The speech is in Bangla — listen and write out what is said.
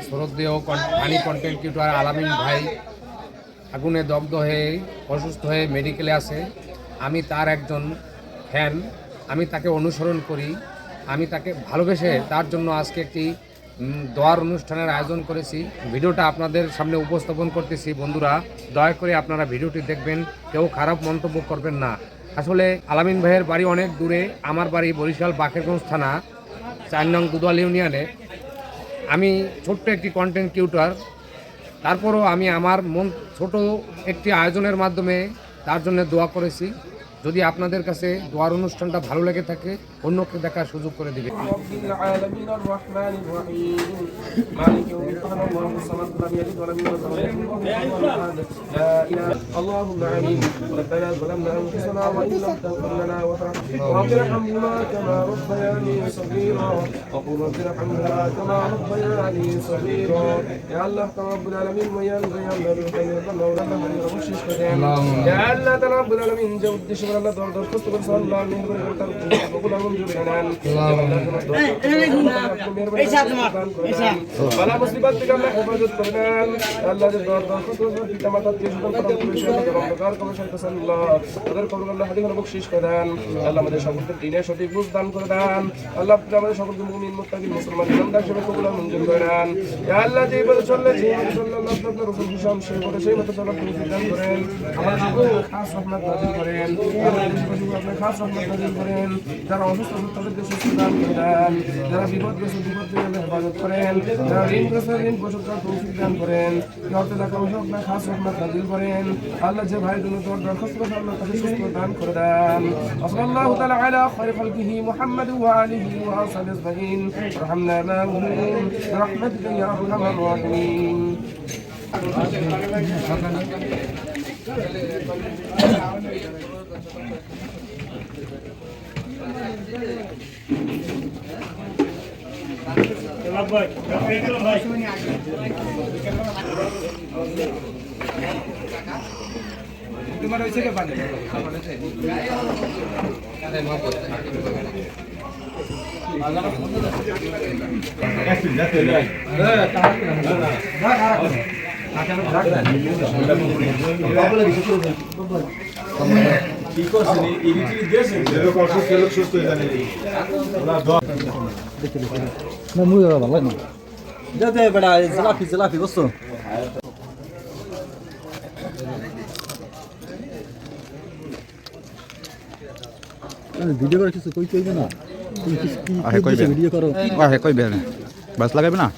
শ্রদ্ধেয় ফানি কন্টেন্ট ক্রিয়েটর আলামিন ভাই আগুনে দগ্ধ হয়ে অসুস্থ হয়ে মেডিকেলে আছে। আমি তার একজন ফ্যান, আমি তাকে অনুসরণ করি, আমি তাকে ভালোবেসে তার জন্য আজকে একটি দোয়ার অনুষ্ঠানের আয়োজন করেছি। ভিডিওটা আপনাদের সামনে উপস্থাপন করতেছি। বন্ধুরা, দয়া করে আপনারা ভিডিওটি দেখবেন, কেউ খারাপ মন্তব্য করবেন না। আসলে আলামিন ভাইয়ের বাড়ি অনেক দূরে, আমার বাড়ি বরিশাল বাকেরগঞ্জ থানা 4 নং দুদল ইউনিয়নে। আমি ছোট্ট একটি কন্টেন্ট ক্রিয়েটর, তারপরও আমি আমার মন ছোট একটি আয়োজনের মাধ্যমে তার জন্য দোয়া করেছি। যদি আপনাদের কাছে দোয়ার অনুষ্ঠানটা ভালো লেগে থাকে, অন্যকে দেখার সুযোগ করে দিবে। দরখাস্ত করে আল্লাহ মেহের করে তার কবুল আমল জুড়ান বালা মুসিবত থেকে আল্লাহ হেফাজত করেন। আল্লাহ যে দরখাস্ত করে পিতামাতা অন্ধকার কবর শান্তি আল্লাহ তাদের কবর আল্লাহ হাদিস বকশিশ করে দেন। আল্লাহ আমাদের সকলকে দ্বীনের সঠিক বুঝ দান করে দেন। আল্লাহ আমাদের সকলকে মুমিন মুত্তাকিন মুসলমান ইমানদার হিসেবে কবুল মঞ্জুর করে দেন। ইয়া আল্লাহ যে বলে চললে যে চললে আল্লাহ আপনার রাসূল হিসাব সেই বলে সেই মতো চলার তৌফিক দান করেন। আমাদের সকল খাস রহমত নাযিল করেন। আপনার খাস রহমত নাযিল করেন। যারা অসুস্থ তাদেরকে সুস্থ দান করে দেন। যারা বিপদগ্রস্ত বিপদ থেকে আল্লাহ হেফাজত করেন। যারা ঋণগ্রস্ত ঋণ পরিশোধ করার তৌফিক দান করেন। অর্থ টাকা পয়সা আপনার খাস রহমত নাযিল করেন। আল্লাহ যে ভাই জন্য তোর দরখাস্ত করে আল্লাহ তাকে সুস্থ দান করে দেন। সাল্লাল্লাহু তাআলা আলা খায়রি খালকিহি মুহাম্মদ ওয়া আলিহি ওয়া আসহাবিহি আজমাইন। রহমনা মাহুম برحمتك يا ارحم الراحمين. তোমার হয়েছে কে পানি কি করছেন ইরিটিভ দিয়েছেন লোক অসুস্থ লোক সুস্থ হয়ে যাবে না মুই ভালো না যাতে বড় জলাফি বসো ভিডিও করে কিছু কইবে না তুমি কি ভিডিও করো কইবে না বাস লাগাইবে না